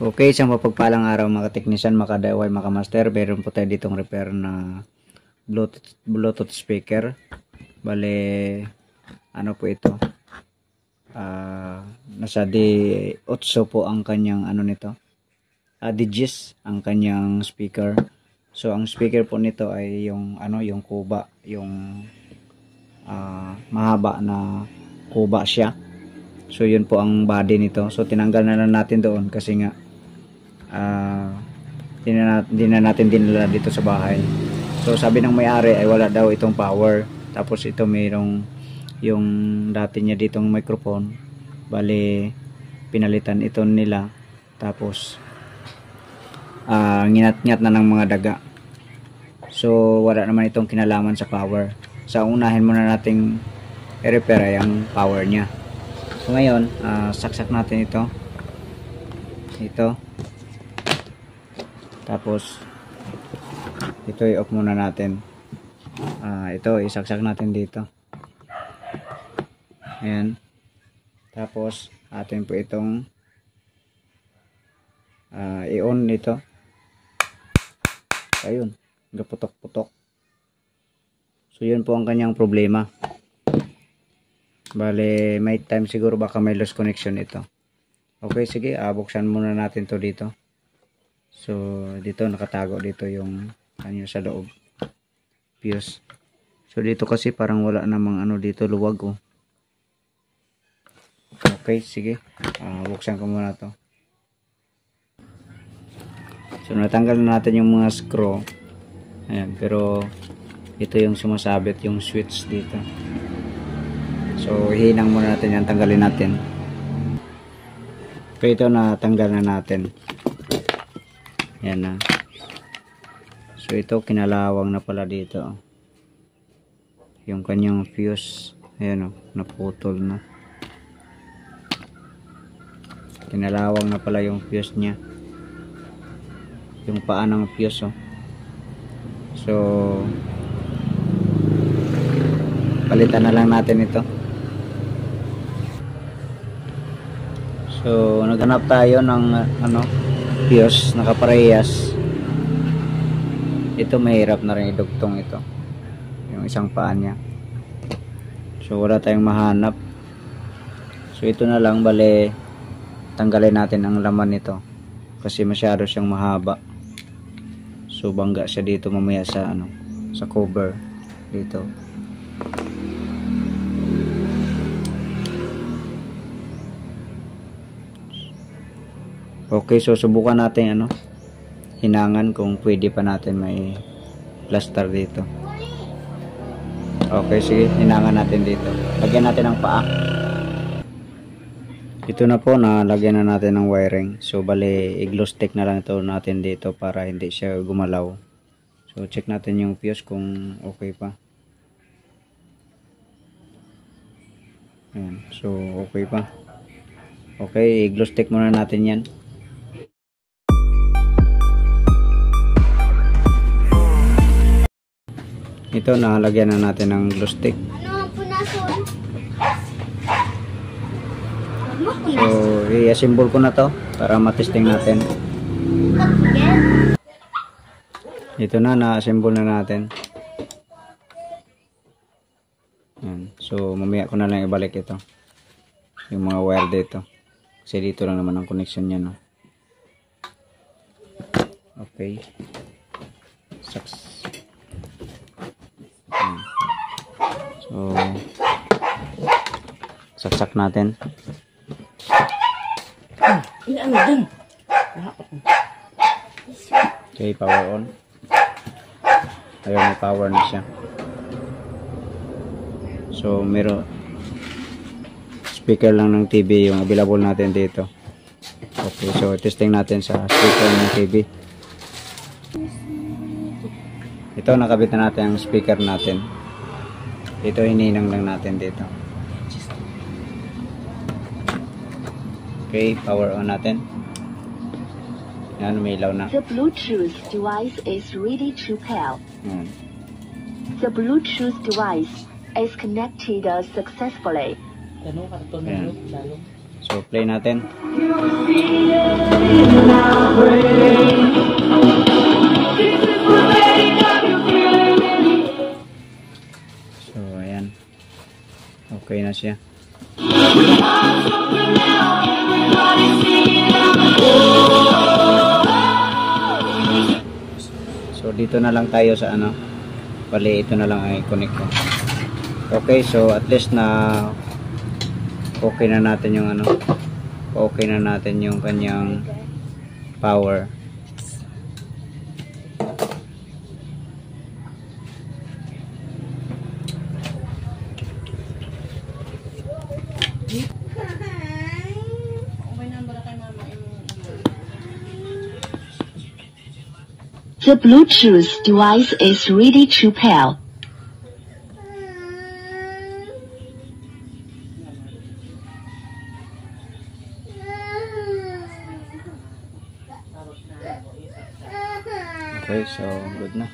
Okay, isang mapagpalang araw mga teknisyan, mga DIY, mga master. Meron po tayo ditong repair na Bluetooth speaker. Bale, ano po ito? Nasa D8 po ang kanyang ano nito. Digis ang kanyang speaker. So ang speaker po nito ay yung yung kuba, yung mahaba na kuba siya. So yun po ang body nito. So tinanggal na lang natin doon kasi nga hindi na natin dinala dito sa bahay. So sabi ng may-ari ay wala daw itong power. Tapos ito mayroong yung dati niya ditong microphone. Bali pinalitan ito nila. Tapos nginat-ngat na ng mga daga. So wala naman itong kinalaman sa power. Sa unahin muna nating i-repair ay ang power niya. So ngayon saksak natin ito. Tapos ito i-off muna natin. Ito isaksak natin dito. Ayan. Tapos atin po itong i-on nito. Ayun, gaputok-putok. So yun po ang kanyang problema. Bale may time siguro baka may lost connection ito. Okay, sige, buksan muna natin to dito. So dito nakatago dito yung sa loob fuse. So dito kasi parang wala namang dito, luwag oh. Okay, sige, buksan ko muna to. So natanggal na natin yung mga screw. Ayan, pero ito yung sumasabit yung switch dito. So hinang muna natin yan, tanggalin natin. Okay, ito natanggal na natin. Yan na. So ito kinalawang na pala dito. Yung kanyang fuse. Ayan o, naputol na. Kinalawang na pala yung fuse niya. Yung paa ng fuse oh. So palitan na lang natin ito. So naghanap tayo ng fuse nakaparehas. Ito mahirap na rin idugtong ito, yung isang paa niya. So wala tayong mahanap. So ito na lang, bale tanggalin natin ang laman nito kasi masyado siyang mahaba. So bangga siya dito mamaya sa sa cover dito. Okay, so subukan natin hinangan kung pwede pa natin may plaster dito. Okay, sige, hinangan natin dito. Lagyan natin ng paa. Ito na po, nalagyan na natin ng wiring. So bali i-glue stick na lang ito natin dito para hindi siya gumalaw. So check natin yung fuse kung okay pa. Ayan, so okay pa. Okay, i-glue stick muna natin yan. Ito, nalagyan na natin ng glue stick. So i-assemble ko na to para matesting natin. Ito na-assemble na natin. Yan. So mamaya ko na lang ibalik ito, yung mga wire dito, kasi dito lang naman ang connection niya, no? Okay, so saksak natin. Okay, power on. Ayun, may power na siya. So meron speaker lang ng TV yung available natin dito. Okay, so testing natin sa speaker ng TV. Ito, nakabit na natin ang speaker natin. Ito, hininang lang natin dito. Okay, power on natin. Yan, may ilaw na. The Bluetooth device is ready to pair. The Bluetooth device is connected successfully. Ayan. So play natin. So ayan. Okay na siya. So dito na lang tayo sa ano. Bali ito na lang ay connect ko. Okay, so at least na okay na natin yung ano. Okay na natin yung kanyang power. The Bluetooth device is ready to pair. Okay, so good na.